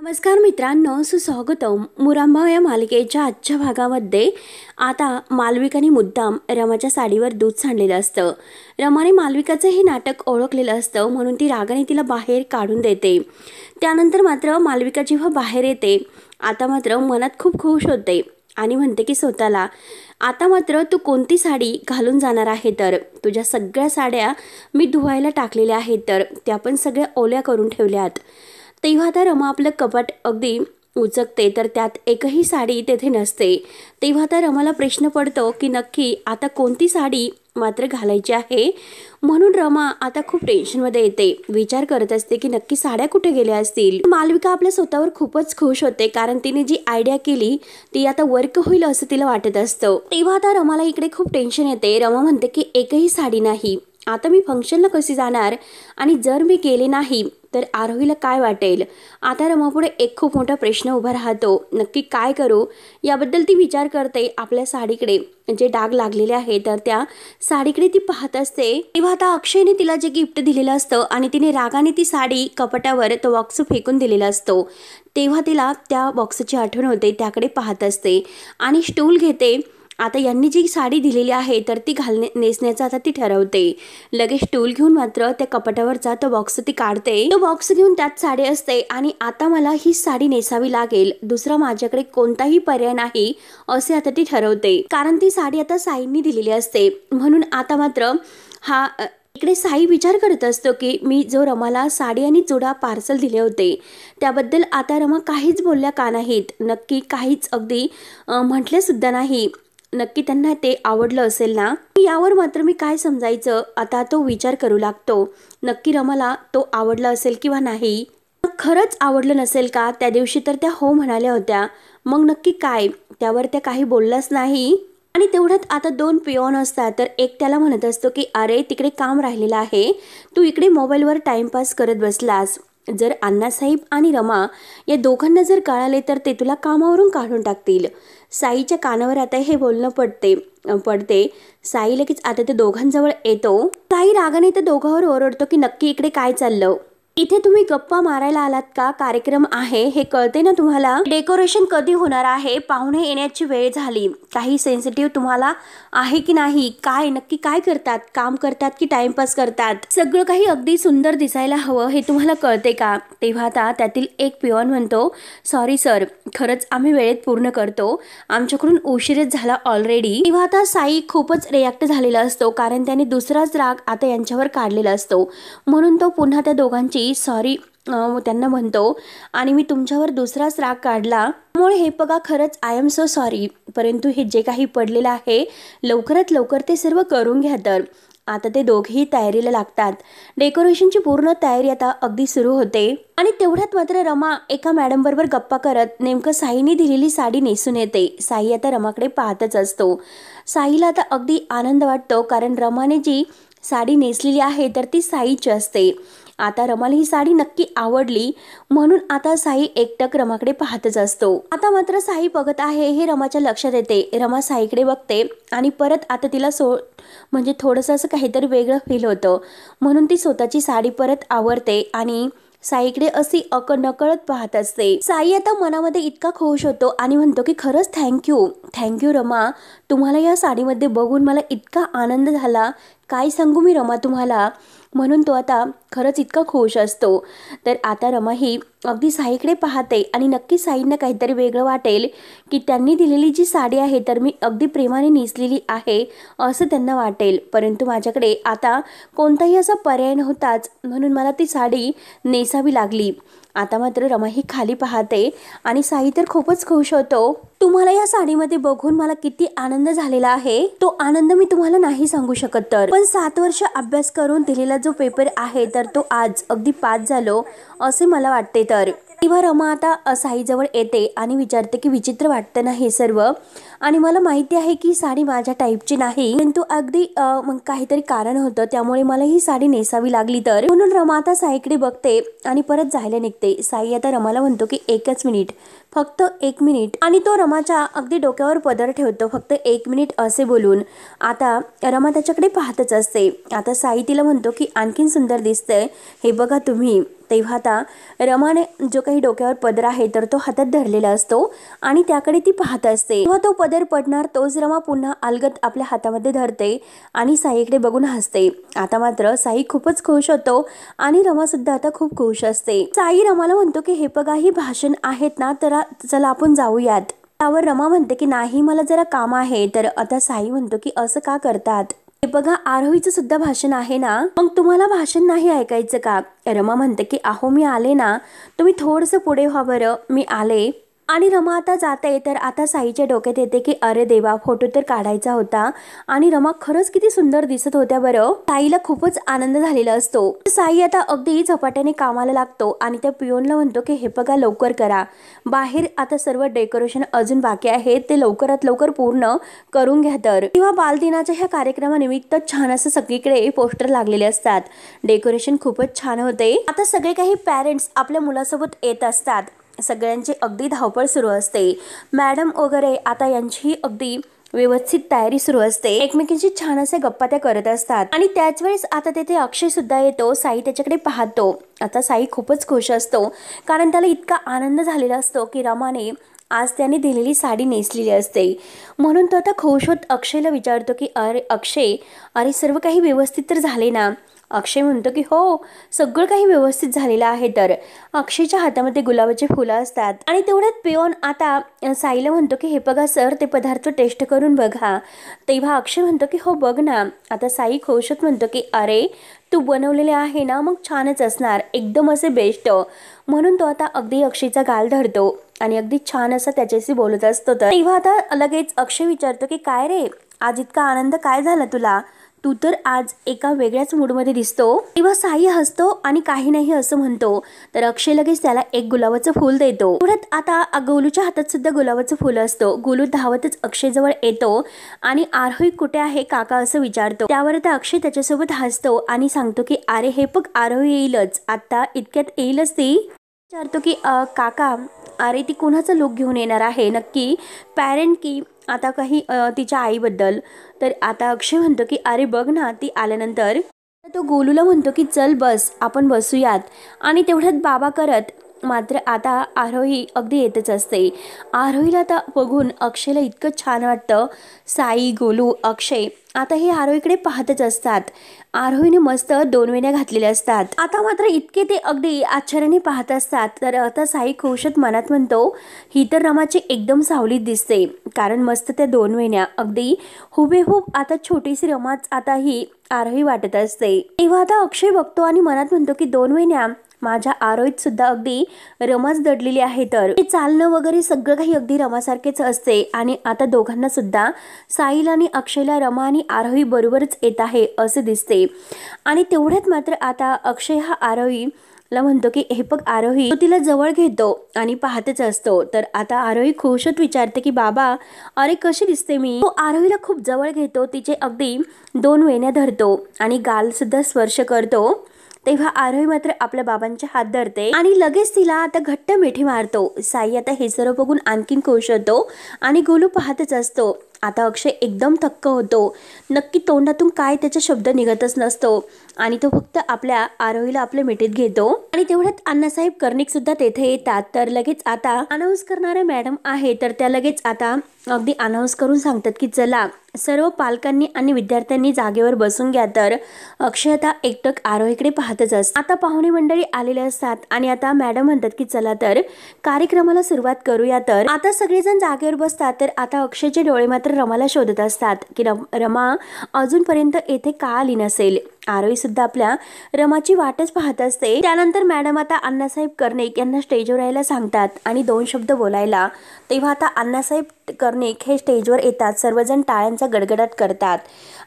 नमस्कार मित्रांनो, सुस्वागतम. मुरांबा या मालिकेच्या आजच्या भागामध्ये आता मालविकाने मुद्दाम रमाच्या साडीवर दूध सांडलेलं असतं. रमाने मालविकाचं हे नाटक ओळखलेलं असतं, म्हणून ती रागाने तिला बाहेर काढून देते. त्यानंतर मात्र मालविका जेव्हा बाहेर येते, आता मात्र मनात खूप खुश होते आणि म्हणते की स्वतःला, आता मात्र तू कोणती साडी घालून जाणार आहे? तर तुझ्या सगळ्या साड्या मी धुवायला टाकलेल्या आहेत, तर त्या पण सगळ्या ओल्या करून ठेवल्यात. तेव्हा आता रमा आपलं कपाट अगदी उचकते, तर त्यात एकही साडी तेथे नसते. तेव्हा आता रमाला प्रश्न पडतो की नक्की आता कोणती साडी मात्र घालायची आहे. म्हणून रमा आता खूप टेन्शनमध्ये येते, विचार करत असते की नक्की साड्या कुठे गेल्या असतील. मालविका आपल्या स्वतःवर खूपच खुश होते, कारण तिने जी आयडिया केली ती आता वर्क होईल असं तिला वाटत असतं. तेव्हा आता रमाला इकडे खूप टेन्शन येते. रमा म्हणते की एकही साडी नाही, आता मी फंक्शनला कशी जाणार, आणि जर मी गेले नाही तर आरोहीला काय वाटेल. आता रमापुढे एक खूप मोठा प्रश्न उभा राहतो, नक्की काय करू याबद्दल ती विचार करते. आपल्या साडीकडे जे डाग लागलेले आहे तर त्या साडीकडे ती पाहत असते. तेव्हा आता अक्षयने तिला जे गिफ्ट दिलेलं असतं आणि तिने रागाने ती साडी कपाटावर तो बॉक्स फेकून दिलेला असतो, तेव्हा तिला त्या बॉक्सची आठवण होते. त्याकडे पाहत असते आणि स्टूल घेते. आता यांनी जी साडी दिलेली आहे तर ती नेसण्याचं आता ती ठरवते. लगेच टूल घेऊन मात्र त्या कपाटावरचा तो बॉक्स ती काढते. तो बॉक्स घेऊन त्यात साडी असते आणि आता मला ही साडी नेसावी लागेल, दुसरा माझ्याकडे कोणताही पर्याय नाही असे आता ती ठरवते. कारण ती साडी आता साईंनी दिलेली असते. म्हणून आता मात्र इकडे साई विचार करत असतो की मी जो रमाला साडी आणि चुडा पार्सल दिले होते त्याबद्दल आता रमा काहीच बोलल्या का नाहीत. नक्की काहीच अगदी म्हटले सुद्धा नाही. नक्की त्यांना ते आवडलं असेल ना, यावर मात्र मी काय समजायचं, आता तो विचार करू लागतो. नक्की रमाला तो आवडला असेल किंवा नाही. खरंच आवडलं नसेल का? त्या दिवशी तर त्या हो म्हणाल्या होत्या, मग नक्की काय? त्यावर त्या काही बोललाच नाही. आणि तेवढ्यात आता दोन पिओन असतात, तर एक त्याला म्हणत असतो की अरे तिकडे काम राहिलेलं आहे, तू इकडे मोबाईलवर टाइमपास करत बसलास. जर अण्णासाहेब आणि रमा या दोघांना जर कळाले तर ते तुला कामावरून काढून टाकतील. साईच्या कानावर आता हे बोलणं पडते. साई लगेच आता ते दोघांजवळ येतो. साई रागाने त्या दोघांवर ओरडतो की नक्की इकडे काय चाललं? इथे तुम्ही गप्पा मारायला आलात का? कार्यक्रम आहे हे कळते ना तुम्हाला? डेकोरेशन कधी होणार आहे? पाहुणे येण्याची वेळ झाली. काही सेन्सिटिव्ह तुम्हाला आहे की नाही? काय नक्की काय करतात? काम करतात की टाइमपास करतात? सगळं काही अगदी सुंदर दिसायला हवं हे तुम्हाला कळते का? तेव्हा आता त्यातील एक पिओन म्हणतो, सॉरी सर, खरंच आम्ही वेळेत पूर्ण करतो, आमच्याकडून उशीरच झाला ऑलरेडी. तेव्हा आता साई खूपच रिॲक्ट झालेला असतो, कारण त्याने दुसराच राग आता यांच्यावर काढलेला असतो. म्हणून तो पुन्हा त्या दोघांची सॉरी त्यांना म्हणतो आणि मी तुमच्यावर दुसराच राग काढला, त्यामुळे हे बघा खरंच आय एम सो सॉरी, परंतु हे जे काही पडलेलं आहे लवकरात लवकर ते सर्व करून घ्या. तर आता ते दोघेही तयारीला लागतात. डेकोरेशनची पूर्ण तयारी आता अगदी सुरू होते आणि तेवढ्यात मात्र रमा एका मॅडम बरोबर गप्पा करत नेमकं साईने दिलेली साडी नेसून येते. साई आता रमाकडे पाहतच असतो. साईला आता अगदी आनंद वाटतो, कारण रमाने जी साडी नेसलेली आहे तर ती साईची असते. आता रमाला ही साडी नक्की आवडली, म्हणून आता साई एकटक रमाकडे पाहतच असतो. आता मात्र साई बघत आहे हे रमाच्या लक्षात येते. रमा साईकडे बघते आणि परत आता तिला म्हणजे थोडंसं असं काहीतरी वेगळं फील होतं, म्हणून ती स्वतःची साडी परत आवरते आणि साईकडे अशी नकळत पाहत असते. साई आता मनामध्ये इतका खुश होतो आणि म्हणतो की खरंच थँक्यू रमा, तुम्हाला या साडीमध्ये बघून मला इतका आनंद झाला, काय सांगू मी रमा तुम्हाला. म्हणून तो आता खरंच इतका खुश असतो. तर आता रमा ही अगदी साईकडे पाहते आणि नक्की साईंना काहीतरी वेगळं वाटेल की त्यांनी दिलेली जी साडी आहे तर मी अगदी प्रेमाने नेसलेली आहे असं त्यांना वाटेल, परंतु माझ्याकडे आता कोणताही असा पर्याय नव्हताच, म्हणून मला ती साडी नेसावी लागली. आता मात्र रमा ही खाली पाहते आणि साई तर खूपच खुश होतो. तुम्हाला या साडीमध्ये बघून मला किती आनंद झालेला आहे, तो आनंद मी तुम्हाला नाही सांगू शकत. तर पण 7 वर्ष अभ्यास करून दिलेला जो पेपर आहे तर तो आज अगदी पास झालो असे मला वाटते. तर तेव्हा रमा आता साईजवळ येते आणि विचारते की विचित्र वाटतं ना हे सर्व, आणि मला माहिती आहे की साडी माझ्या टाईपची नाही, परंतु अगदी मग काहीतरी कारण होतं त्यामुळे मला ही साडी नेसावी लागली. तर म्हणून रमा आता साईकडे बघते आणि परत जायला निघते. साई आता रमाला म्हणतो की एकच मिनिट, फक्त 1 मिनिट, आणि तो रमाच्या अगदी डोक्यावर पदर ठेवतो, फक्त 1 मिनिट असे बोलून. आता रमा त्याच्याकडे पाहतच असते. आता साई तिला म्हणतो की आणखीन सुंदर दिसतंय, हे बघा तुम्ही. तेव्हा आता रमाने जो काही डोक्यावर पदर आहे तर तो हातात धरलेला असतो आणि त्याकडे ती पाहत असते। तेव्हा तो पदर पडणार तोच रमा पुन्हा अलगद आपल्या हातामध्ये धरते आणि साईकडे बघून हसते। आता मात्र साई खूपच खुश होतो आणि रमा सुद्धा आता खूप खुश असते। साई रमाला म्हणतो की हे बघा ही भाषण आहेत ना, तर चला आपण जाऊयात। त्यावर रमा म्हणते की नाही मला जरा काम आहे। तर आता साई म्हणतो की असं का करतात, हे बघा आरोहीचं सुद्धा भाषण आहे ना, मग तुम्हाला भाषण नाही ऐकायचं का? रमा म्हणते की अहो मी आले ना, तुम्ही थोडंसं पुढे व्हा बरं, मी आले। आणि रमा आता जाते तर आता साईच्या डोक्यात येते की अरे देवा, फोटो तर काढायचा होता आणि रमा खरंच किती सुंदर दिसत होत्या बरं। साईला खूपच आनंद झालेला असतो। साई आता अगदी झपाट्याने कामाला लागतो आणि त्या पिओनला म्हणतो की हे बघा लवकर करा, बाहेर आता सर्व डेकोरेशन अजून बाकी आहे, ते लवकरात लवकर पूर्ण करून घ्या। तर किंवा बालदिनाच्या ह्या कार्यक्रमानिमित्त छान असं सगळीकडे पोस्टर लागलेले असतात, डेकोरेशन खूपच छान होते। आता सगळे काही पेरेंट्स आपल्या मुलासोबत येत असतात, सगळ्यांची अगदी धावपळ सुरू असते। मॅडम वगैरे आता यांची अगदी व्यवस्थित तयारी सुरू असते, एकमेकींची छान असे गप्पा त्या करत असतात। आणि त्याच वेळेस आता तेथे अक्षय सुद्धा येतो, साई त्याच्याकडे पाहतो। आता साई खूपच खुश असतो कारण त्याला इतका आनंद झालेला असतो की रमाने आज त्याने दिलेली साडी नेसलेली असते, म्हणून तो आता खुश होत अक्षयला विचारतो की अरे अक्षय, अरे सर्व काही व्यवस्थित तर झाले ना? अक्षय म्हणतो की हो, सगळं काही व्यवस्थित झालेलं आहे। तर अक्षयच्या हातामध्ये गुलाबाचे फुलं असतात आणि तेवढ्यात पिओन आता साईला म्हणतो की हे बघा सर, ते पदार्थ टेस्ट करून बघा। तेव्हा अक्षय म्हणतो की हो बघ ना। आता साई खुश होत म्हणतो की अरे तू बनवलेले आहे ना, मग छानच असणार, एकदम असे बेस्ट। म्हणून तो आता अगदी अक्षयचा गाल धरतो आणि अगदी छान असं त्याच्याशी बोलत असतो। तर तेव्हा आता लगेच अक्षय विचारतो की काय रे, आज इतका आनंद काय झाला तुला? तू तर आज एका वेगळ्याच मूडमध्ये दिसतो। तेव्हा साई हसतो आणि काही नाही असं म्हणतो। तर अक्षय लगेच त्याला एक गुलाबाचं फूल देतो। पुढे आता गोलूच्या हातात सुद्धा गुलाबाचं फूल असतो। गोलू धावतच अक्षय जवळ येतो आणि आरोही कुठे आहे काका असं विचारतो। त्यावर आता अक्षय त्याच्यासोबत हसतो आणि सांगतो की अरे हे बघ आरोही येईलच, आता इतक्यात येईलच ती। विचारतो की काका, अरे ती कोणाचा लुक घेऊन येणार आहे नक्की, पॅरेंट की आता काही तिच्या आईबद्दल? तर आता अक्षय म्हणतो की अरे बघ ना, ती आल्यानंतर तो गोलूला म्हणतो की चल बस, आपण बसूयात। आणि तेवढ्यात बाबा करत मात्र आता आरोही अगदी येतच असते। आरोहीला आता बघून अक्षयला इतकं छान वाटतं। साई, गोलू, अक्षय आता हे आरोहीकडे पाहतच असतात। आरोहीने मस्त 2 वेण्या घातलेल्या असतात। आता मात्र इतके ते अगदी आश्चर्याने पाहत असतात। तर आता साई खुशत मनात म्हणतो ही तर रमाची एकदम सावलीत दिसते, कारण मस्त त्या 2 वेण्या अगदी हुबेहूब आता छोटीशी रमाच आता ही आरोही वाटत असते। तेव्हा आता अक्षय बघतो आणि मनात म्हणतो की 2 वेण्या माझ्या आरोहीत सुद्धा अगदी रमाच दडलेली आहे। तर ते चालणं वगैरे सगळं काही अगदी रमासारखेच असते आणि आता दोघांना सुद्धा साईला आणि अक्षयला रमा आणि आरोही बरोबरच येत आहे असे दिसते। आणि तेवढ्यात मात्र आता अक्षय हा आरोहीला म्हणतो की हे बघ आरोही, तो तिला जवळ घेतो आणि पाहतच असतो। तर आता आरोही खुशत विचारते की बाबा अरे कशी दिसते मी? तो आरोहीला खूप जवळ घेतो, तिचे अगदी 2 वेण्या धरतो आणि गाल सुद्धा स्पर्श करतो। तेव्हा आरोही मात्र आपल्या बाबांचे हात धरते आणि लगेच तिला आता घट्ट मिठी मारतो। साई आता हे सर्व बघून आणखीन खुश होतो आणि गोलू पाहतच असतो। आता अक्षय एकदम थक्क होतो, नक्की तोंडातून काय त्याचा शब्द निघतच नसतो आणि तो फक्त आपल्या आरोहीला आपल्या मिठीत घेतो। आणि तेवढ्यात अण्णासाहेब कर्णिक सुद्धा तेथे येतात। तर लगेच आता अनाऊन्स करणाऱ्या मॅडम आहे, तर त्या लगेच आता अगदी अनाऊन्स करून सांगतात की चला सर्व पालकांनी आणि विद्यार्थ्यांनी जागेवर बसून घ्या। तर अक्षय आता एकटक आरोहीकडे पाहतच असतो। आता पाहुणे मंडळी आलेले असतात आणि आता मॅडम म्हणतात की चला तर कार्यक्रमाला सुरुवात करूया। तर आता सगळेजण जागेवर बसतात। तर आता अक्षयचे डोळे मात्र रमाला शोधत असतात की रमा अजूनपर्यंत येथे का आली नसेल। आरोही सुद्धा आपल्या रमाची वाटच पाहत असते। त्यानंतर मॅडम आता अण्णासाहेब कर्णिक यांना स्टेजवर यायला सांगतात आणि 2 शब्द बोलायला। तेव्हा आता अण्णासाहेब कर्णिक हे स्टेजवर येतात, सर्वजण टाळ्यांचा गडगडाट करतात।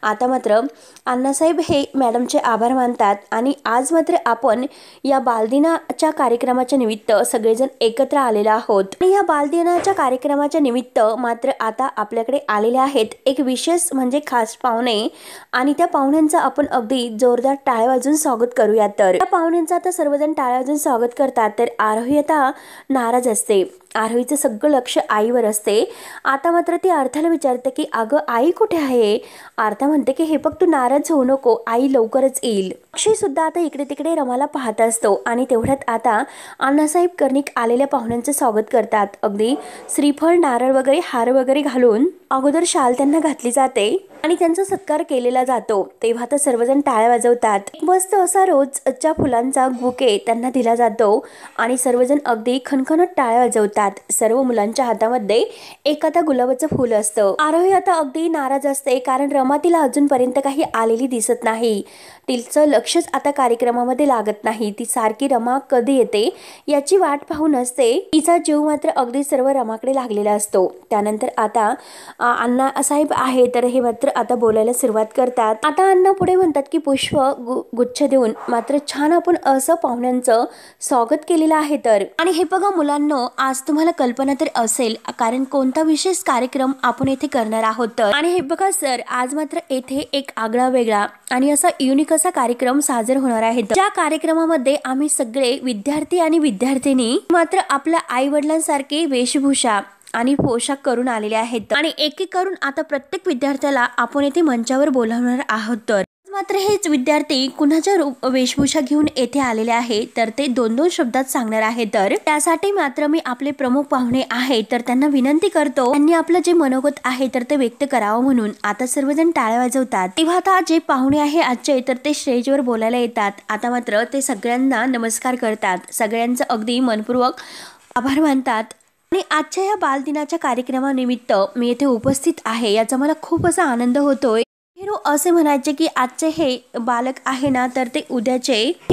आता मात्र अण्णासाहेब हे मॅडमचे आभार मानतात आणि आज मात्र आपण या बालदिनाच्या कार्यक्रमाच्या निमित्त सगळेजण एकत्र आलेलो आहोत। आणि या बालदिनाच्या कार्यक्रमाच्या निमित्त मात्र आता आपल्याकडे आलेले आहेत एक विशेष म्हणजे खास पाहुणे आणि त्या पाहुण्यांचा आपण अगदी अगदी जोरदार टाळ्या वाजून स्वागत करूया. तर त्या पाहुण्यांचं आता सर्वजण टाळ्या वाजून स्वागत करतात. तर आरोही आता नाराज असते. आरोहीचं सगळं लक्ष आईवर असते. आता मात्र ती अर्थाला विचारते की अगं आई कुठे आहे. अर्था म्हणते की हे बघ तू नाराज होऊ नको, आई लवकरच येईल. अक्षय सुद्धा आता इकडे तिकडे रमाला पाहत असतो आणि तेवढ्यात आता अण्णासाहेब कर्णिक आलेल्या पाहुण्यांचं स्वागत करतात. अगदी श्रीफळ, नारळ वगैरे, हार वगैरे घालून अगोदर शाल त्यांना घातली जाते आणि त्यांचा सत्कार केलेला जातो. तेव्हा तर सर्वजण टाळ्या वाजवतात. मस्त असा रोजच्या फुलांचा बुके त्यांना दिला जातो आणि सर्वजण अगदी खणखणत टाळ्या वाजवतात. सर्व मुलांच्या हातामध्ये एखादा गुलाबाचं फूल असतं. आरोही आता अगदी नाराज असते कारण रमा तिला अजूनपर्यंत काही आलेली दिसत नाही. तिचं लक्षच आता कार्यक्रमामध्ये लागत नाही. ती सारखी रमा कधी येते याची वाट पाहून असते. तिचा जीव मात्र अगदी सर्व रमाकडे लागलेला असतो. त्यानंतर आता अण्णासाहेब आहे तर हे मात्र आता बोलायला सुरुवात करतात. आता अण्णा पुढे म्हणतात की पुष्प गुच्छ देऊन मात्र छान आपण असं पाहुण्यांचं स्वागत केलेलं आहे. तर आणि हे बघा मुलांनो, आज तुम्हाला कल्पना तर असेल कारण कोणता विशेष कार्यक्रम आपण येथे करणार आहोत. तर आणि हे बघा सर, आज मात्र येथे एक आगळा वेगळा आणि असा युनिक असा कार्यक्रम साजर होणार आहे. ज्या कार्यक्रमामध्ये आम्ही सगळे विद्यार्थी आणि विद्यार्थिनी मात्र आपल्या आई वडिलांसारखे वेशभूषा आणि पोशाख करून आलेले आहेत आणि एक एक करून आता प्रत्येक विद्यार्थ्याला आपण येथे मंचावर बोलावणार आहोत. तर मात्र हेच विद्यार्थी कुणाच्या वेशभूषा घेऊन येथे आलेले आहे तर ते दोन दोन शब्दात सांगणार आहे. तर त्यासाठी मात्र मी आपले प्रमुख पाहुणे आहे तर त्यांना विनंती करतो त्यांनी आपलं जे मनोगत आहे तर ते व्यक्त करावं म्हणून. आता सर्वजण टाळ्या वाजवतात. तेव्हा आता जे पाहुणे आहे आजचे तर ते स्टेजवर बोलायला येतात. आता मात्र ते सगळ्यांना नमस्कार करतात. सगळ्यांचं अगदी मनपूर्वक आभार मानतात आणि आजच्या या बालदिनाच्या कार्यक्रमानिमित्त मी येथे उपस्थित आहे याचा मला खूप असा आनंद होतोय. असे म्हणायचे की आजचे हे बालक आहे ना तर ते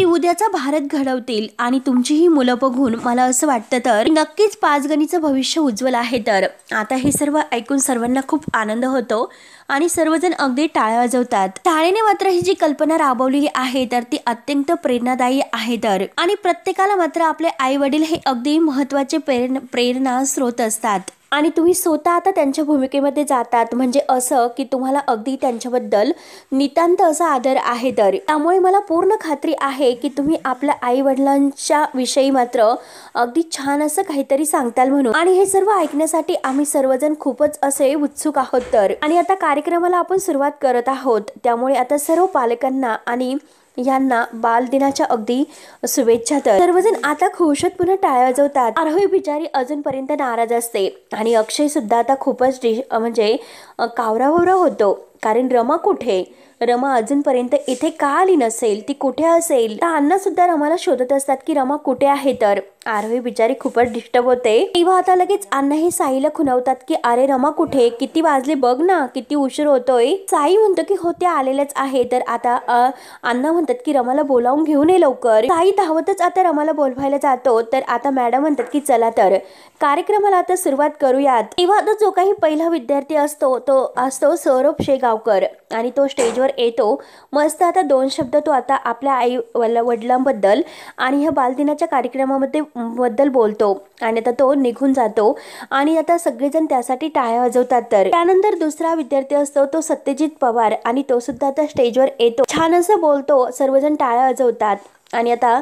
उद्याचा भारत घडवतील आणि तुमची ही मुलं बघून मला असं वाटतं तर नक्कीच पाचगणीचं भविष्य उज्ज्वल आहे. तर आता हे सर्व ऐकून सर्वांना खूप आनंद होतो आणि सर्वजण अगदी टाळ्या वाजवतात. शाळेने मात्र ही जी कल्पना राबवलेली आहे तर ती अत्यंत प्रेरणादायी आहे. तर आणि प्रत्येकाला मात्र आपले आई वडील हे अगदी महत्त्वाचे प्रेरणा स्रोत असतात आणि तुम्ही स्वतः आता त्यांच्या भूमिकेमध्ये जातात म्हणजे असं की तुम्हाला अगदी त्यांच्याबद्दल नितांत असा आदर आहे. तर त्यामुळे मला पूर्ण खात्री आहे की तुम्ही आपल्या आई वडिलांच्या विषयी मात्र अगदी छान असं काहीतरी सांगताल म्हणून. आणि हे सर्व ऐकण्यासाठी आम्ही सर्वजण खूपच असे उत्सुक आहोत. तर आणि आता कार्यक्रमाला आपण सुरुवात करत आहोत. त्यामुळे आता सर्व पालकांना आणि यांना बालदिनाच्या अगदी शुभेच्छा. तर सर्वजण आता खुश होत पुन्हा टाळ्या वाजवतात. आरोही बिचारी अजूनपर्यंत नाराज असते आणि अक्षय सुद्धा आता खूपच म्हणजे कावरावरा होतो कारण रमा कुठे, रमा अजूनपर्यंत इथे का आली नसेल, ती कुठे असेल. तर अण्णा सुद्धा रमाला शोधत असतात की रमा कुठे आहे. तर आरोही बिचारी खूपच डिस्टर्ब होते. तेव्हा आता लगेच अण्णा हे साईला खुणावतात की अरे रमा कुठे, किती वाजले बघ ना, किती उशीर होतोय. साई म्हणतो की हो ते आलेलेच आहे. तर आता अण्णा म्हणतात की रमाला बोलावून घेऊन ये लवकर. साई धावतच आता रमाला बोलवायला जातो. तर आता मॅडम म्हणतात की चला तर कार्यक्रमाला आता सुरुवात करूयात. तेव्हा आता जो काही पहिला विद्यार्थी असतो तो असतो सौरभ शेगावकर आणि तो स्टेजवर येतो. मस्त आता दोन शब्द तो आता आपल्या आई वडिलांबद्दल आणि ह्या बालदिनाच्या कार्यक्रमामध्ये बद्दल बोलतो आणि आता तो निघून जातो आणि आता सगळेजण त्यासाठी टाळ्या वाजवतात. तर त्यानंतर दुसरा विद्यार्थी असतो तो सत्यजित पवार आणि तो सुद्धा आता स्टेजवर येतो. छान असं बोलतो. सर्वजण टाळ्या वाजवतात आणि आता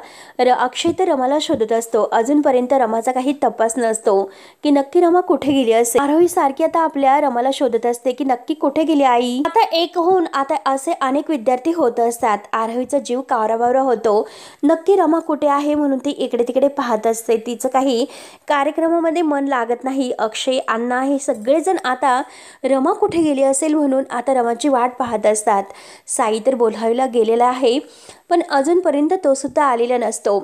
अक्षय तर रमाला शोधत असतो. अजूनपर्यंत रमाचा काही तपास नसतो की नक्की रमा कुठे गेली असेल. आरोही सारखी आता आपल्या रमाला शोधत असते की नक्की कुठे गेली आई. आता एक होऊन आता असे अनेक विद्यार्थी होत असतात. आरोहीचा जीव कावराबावरा होतो. नक्की रमा कुठे आहे म्हणून ती इकडे तिकडे पाहत असते. तिचं काही कार्यक्रमामध्ये मन लागत नाही. अक्षय, अण्णा हे सगळेजण आता रमा कुठे गेली असेल म्हणून आता रमाची वाट पाहत असतात. साई तर बोलायला गेलेला आहे पण अजूनपर्यंत तो सुद्धा आलेला नसतो.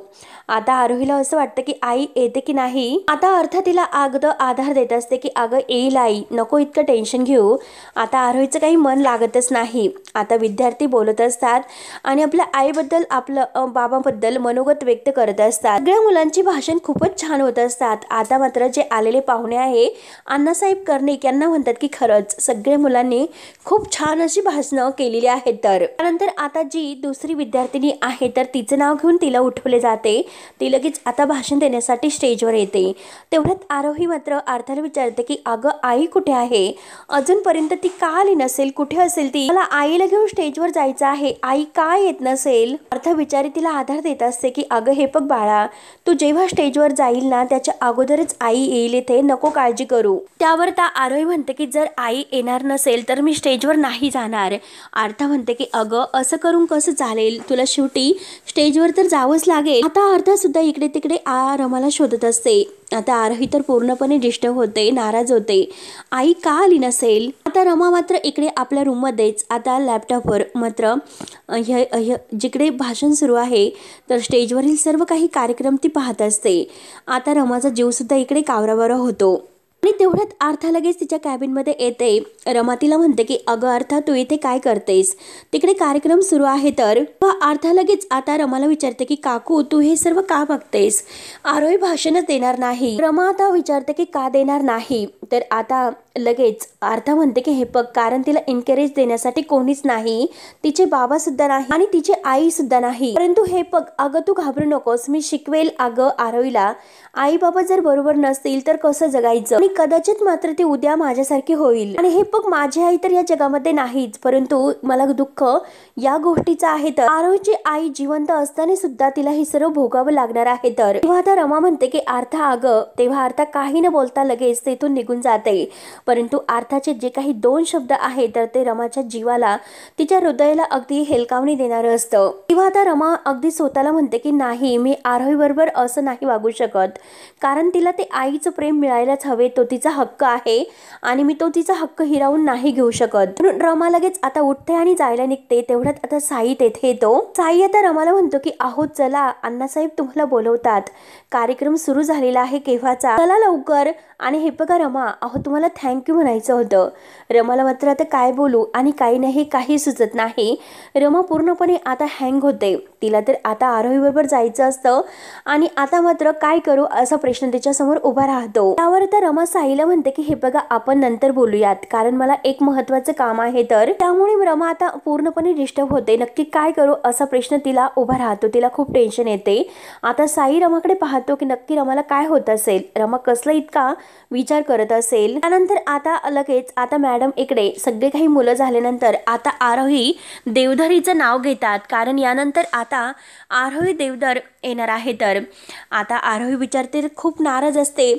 आता आरोहीला असं वाटतं की आई येते की नाही. आता अर्थ तिला अगदी आधार देत असते की अगं येईल आई, नको इतकं टेन्शन घेऊ. आता आरोहीचं काही मन लागतच नाही. आता विद्यार्थी बोलत असतात आणि आपल्या आईबद्दल आपलं बाबाबद्दल मनोगत व्यक्त करत असतात. सगळ्या मुलांची भाषण खूपच छान होत असतात. आता मात्र जे आलेले पाहुणे आहे अण्णासाहेब कर्णिक यांना म्हणतात की खरंच सगळ्या मुलांनी खूप छान अशी भाषणं केलेली आहेत. तर त्यानंतर आता जी दुसरी विद्यार्थी विद्यार्थिनी आहे तर तिचं नाव घेऊन तिला उठवले जाते. ती लगेच आता भाषण देण्यासाठी स्टेजवर येते. तेवढ्यात आरोही मात्र अर्थाला विचारते की अगं आई कुठे आहे? अजूनपर्यंत ती का आली नसेल? कुठे असेल ती? मला आईला घेऊन स्टेजवर जायचं आहे, आई का येत नसेल? अर्थ बिचारी तिला आधार देत असते की अगं हे बघ बाळा, तू जेव्हा स्टेजवर जाईल ना त्याच्या अगोदरच आई येईल इथे, नको काळजी करू. त्यावर आरोही म्हणते की जर आई येणार नसेल तर मी स्टेजवर नाही जाणार. अर्था म्हणते की अगं असं करून कसं चालेल, तुला शेवटी स्टेजवर तर जावंच लागेल. आता अर्था सुद्धा इकडे तिकडे रमाला शोधत असते. आता आरोही तर पूर्णपणे डिस्टर्ब होते, नाराज होते. आई का आली नसेल? आता रमा मात्र इकडे आपल्या रूममध्येच आता लॅपटॉपवर मात्र जिकडे भाषण सुरू आहे तर स्टेजवरील सर्व काही कार्यक्रम ती पाहत असते. आता रमाचा जीव सुद्धा इकडे कावराबावरा होतो. आणि तेवढ्यात अर्था लगेच तिच्या कॅबिनमध्ये येते. रमा तिला म्हणते की अगं अर्था, तू इथे काय करतेस? तिकडे कार्यक्रम सुरू आहे तर. अर्था लगेच आता रमाला विचारते की काकू, तू हे सर्व का बघतेस? आरोही भाषणच देणार नाही. रमा आता विचारते की का देणार नाही? तर आता लगेच अर्था म्हणते की हे बघ, कारण तिला एनकरेज देण्यासाठी कोणीच नाही, तिचे बाबा सुद्धा नाही आणि तिची आई सुद्धा नाही. परंतु हे बघ अगं, तू घाबरू नकोस, मी शिकवेल अगं आरोहीला. आई बाबा जर बरोबर नसतील तर कसं जगायचं? आणि कदाचित मात्र ती उद्या माझ्यासारखी होईल. आणि हे बघ, माझी आई तर या जगामध्ये नाहीच, परंतु मला दुःख या गोष्टीचं आहे तर आरोहीची आई जिवंत असताना सुद्धा तिला हे सर्व भोगावं लागणार आहे. तर तेव्हा आता रमा म्हणते की अर्था अगं, तेव्हा अर्था काही न बोलता लगेच तेथून निघून जाते. परंतु अर्थाचे जे काही दोन शब्द आहेत तर ते रमाच्या जीवाला, तिच्या हृदयाला अगदी हेलकावणी देणारं असतं. तेव्हा आता रमा अगदी स्वतःला म्हणते की नाही, मी आरोही बरोबर असं नाही वागू शकत, कारण तिला ते आईचं प्रेम मिळायलाच हवे, तो तिचा हक्क आहे आणि मी तो तिचा हक्क हिरावून नाही घेऊ शकत. म्हणून रमा लगेच आता उठते आणि जायला निघते. तेवढ्यात आता साई तेथे येतो. साई आता रमाला म्हणतो की अहो चला, अण्णासाहेब तुम्हाला बोलवतात, कार्यक्रम सुरू झालेला आहे केव्हाचा, चला लवकर. आणि हे बघा रमा, अहो तुम्हाला थँक्यू म्हणायचं होतं. रमाला मात्र आता काय बोलू आणि काही नाही, काही सुचत नाही. रमा पूर्णपणे आता हँग होते. तिला तर आता आरोही बरोबर जायचं असतं आणि आता मात्र काय करू असा प्रश्न तिच्या समोर उभा राहतो. त्यावर आता रमा साईला म्हणते की हे बघा, आपण नंतर बोलूयात, कारण मला एक महत्वाचं काम आहे. तर त्यामुळे रमा आता पूर्णपणे डिस्टर्ब होते. नक्की काय करू असा प्रश्न तिला उभा राहतो. तिला खूप टेन्शन येते. आता साई रमाकडे पाहतो की नक्की रमाला काय होत असेल, रमा कसला इतका विचार करत असेल. त्यानंतर आता लगेच आता मॅडम इकडे सगळे काही मुलं झाल्यानंतर आता आरोही देवधरीचं नाव घेतात, कारण यानंतर आता आरोही देवधर येणार आहे. तर आता आरोही विचारते, खूप नाराज असते.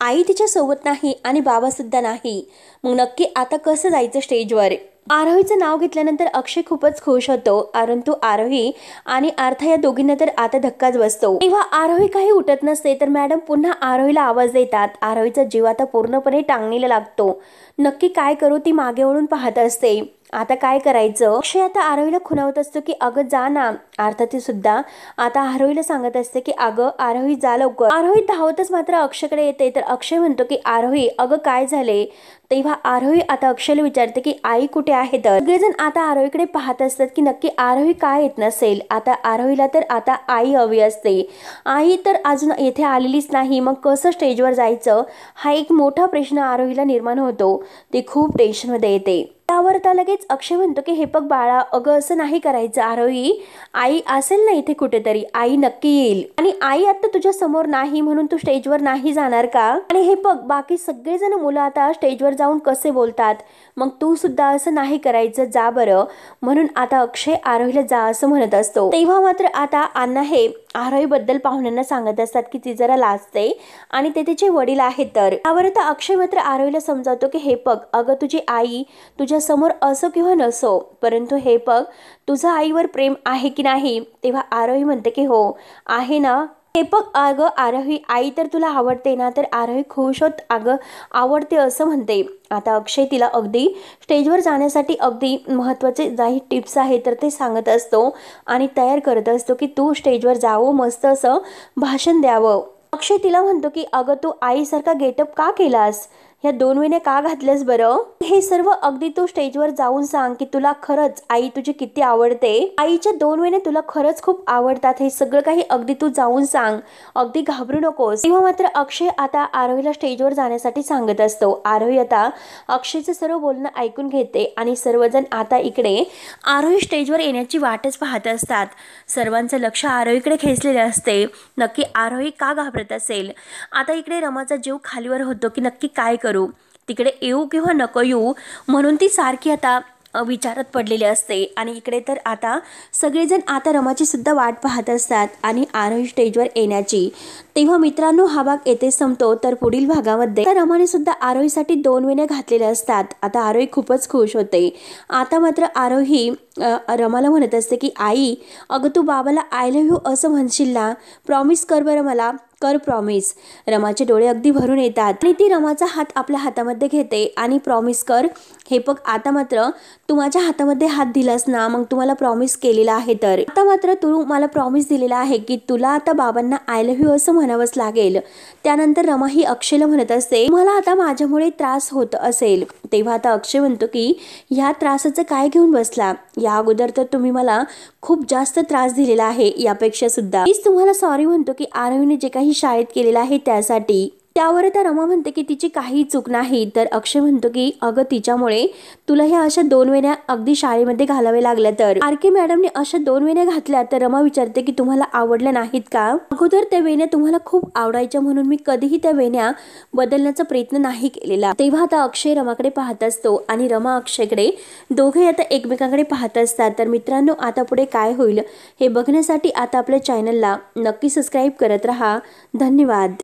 आई तिच्या सोबत नाही आणि बाबा सुद्धा नाही, मग नक्की आता कसं जायचं स्टेजवर? आरोहीचं नाव घेतल्यानंतर अक्षय खूपच खुश होतो, परंतु आरोही आणि अर्था या दोघींना तर आता धक्काच बसतो. तेव्हा आरोही काही उठत नसते तर मॅडम पुन्हा आरोहीला आवाज देतात. आरोहीचा जीव आता पूर्णपणे टांगणीला लागतो. नक्की काय करू ती मागे वळून पाहत असते. आता काय करायचं? अक्षय आता आरोहीला खुणावत असतो की अगं जा ना. अर्थात सुद्धा आता आरोहीला सांगत असते की अगं आरोही जा लवकर. आरोही धावतच मात्र अक्षयकडे येते. तर अक्षय म्हणतो की आरोही अगं काय झाले? तेव्हा आरोही आता अक्षयला विचारते की आई कुठे आहे? तर सगळेजण आता आरोहीकडे पाहत असतात की नक्की आरोही काय येत नसेल. आता आरोहीला तर आता आई हवी असते. आई तर अजून येथे आलेलीच नाही, मग कसं स्टेजवर जायचं हा एक मोठा प्रश्न आरोहीला निर्माण होतो. ती खूप टेन्शनमध्ये येते. त्यावर तर लगेच अक्षय म्हणतो की हे बघ बाळा, अगं असं नाही करायचं. आरोही आई असेल ना इथे कुठेतरी, आई नक्की येईल. आणि आई आता तुझ्या समोर नाही म्हणून तू स्टेजवर नाही जाणार का? आणि हे बघ बाकी सगळेजण मुलं आता स्टेजवर जाऊन कसे बोलतात, मग तू सुद्धा असं नाही करायचं, जा बरं. म्हणून आता अक्षय आरोहीला जा असं म्हणत असतो. तेव्हा मात्र आता अण्णा हे आरोही बद्दल पाहुण्यांना सांगत असतात की ती जरा लाजते आणि ते तिचे वडील आहेत. तर त्यावर आता अक्षय मात्र आरोहीला समजावतो की हे बघ अगं, तुझी आई तुझ्या समोर असो किंवा नसो, परंतु हे बघ तुझं आईवर प्रेम आहे की नाही? तेव्हा आरोही म्हणते की हो आहे ना. हे बघ अगं आरोही, आई तर तुला आवडते ना? तर आरोही खुश होत अगं आवडते असं म्हणते. आता अक्षय तिला अगदी स्टेजवर जाण्यासाठी अगदी महत्त्वाचे काही टिप्स आहेत तर ते सांगत असतो आणि तयार करत असतो की तू स्टेजवर जावं, मस्त असं भाषण द्यावं. अक्षय तिला म्हणतो की अगं तू आईसारखा गेटअप का केलास? ह्या 2 वेण्या का घातल्यास बरं? हे सर्व अगदी तू स्टेजवर जाऊन सांग की तुला खरंच आई तुझी किती आवडते, आईच्या 2 वेण्या तुला खरंच खूप आवडतात, हे सगळं काही अगदी तू जाऊन सांग, अगदी घाबरू नकोस. तेव्हा मात्र अक्षय आता आरोहीला स्टेजवर जाण्यासाठी सांगत असतो. आरोही आता अक्षयचं सर्व बोलणं ऐकून घेते आणि सर्वजण आता इकडे आरोही स्टेजवर येण्याची वाटच पाहत असतात. सर्वांचं लक्ष आरोहीकडे खेचलेले असते. नक्की आरोही का घाबरत असेल? आता इकडे रमाचा जीव खालीवर होतो की नक्की काय करू, तिकडे येऊ किंवा नको येऊ, म्हणून ती सारखी आता विचारात पडलेली असते. आणि इकडे तर आता सगळेजण आता रमाची सुद्धा वाट पाहत असतात आणि आरोही स्टेजवर येण्याची. तेव्हा मित्रांनो हा भाग येथे संपतो. तर पुढील भागामध्ये तर रमाने सुद्धा आरोहीसाठी 2 वेण्या घातलेल्या असतात. आता आरोही खूपच खुश होते. आता मात्र आरोही रमाला म्हणत असते की आई, अगं तू बाबाला आय लव्ह यू असं म्हणशील ना, प्रॉमिस कर बरं मला, कर प्रॉमिस. रमाचे डोळे अगदी भरून येतात आणि ती रमाचा हात आपल्या हातामध्ये घेते आणि प्रॉमिस कर. हे बघ आता मात्र तू माझ्या हातामध्ये हात दिलास ना, मग तू मला प्रॉमिस केलेला आहे, तर आता मात्र तू मला प्रॉमिस दिलेला आहे की तुला आता बाबांना आय लव्ह यू असं म्हणावंच लागेल. त्यानंतर रमा ही अक्षयला म्हणत असते मला आता माझ्यामुळे त्रास होत असेल. तेव्हा आता अक्षय म्हणतो की ह्या त्रासाचं काय घेऊन बसला, या अगोदर तर तुम्ही मला खूप जास्त त्रास दिलेला आहे, यापेक्षा सुद्धा मीच तुम्हाला सॉरी म्हणतो की आरोहीने जे काही शाळेत केलेलं आहे त्यासाठी. त्यावर आता रमा म्हणते की तिची काही चूक नाही. तर अक्षय म्हणतो की अगं तिच्यामुळे तुला ह्या अशा 2 वेण्या अगदी शाळेमध्ये घालाव्या लागल्या, तर आरके मॅडमने अशा 2 वेण्या घातल्या. तर रमा विचारते की तुम्हाला आवडल्या नाहीत का? अगोदर त्या वेण्या तुम्हाला खूप आवडायच्या म्हणून मी कधीही त्या वेण्या बदलण्याचा प्रयत्न नाही केलेला. तेव्हा आता अक्षय रमाकडे पाहत असतो आणि रमा अक्षयकडे, दोघे आता एकमेकांकडे पाहत असतात. तर मित्रांनो आता पुढे काय होईल हे बघण्यासाठी आता आपल्या चॅनलला नक्की सबस्क्राईब करत राहा. धन्यवाद.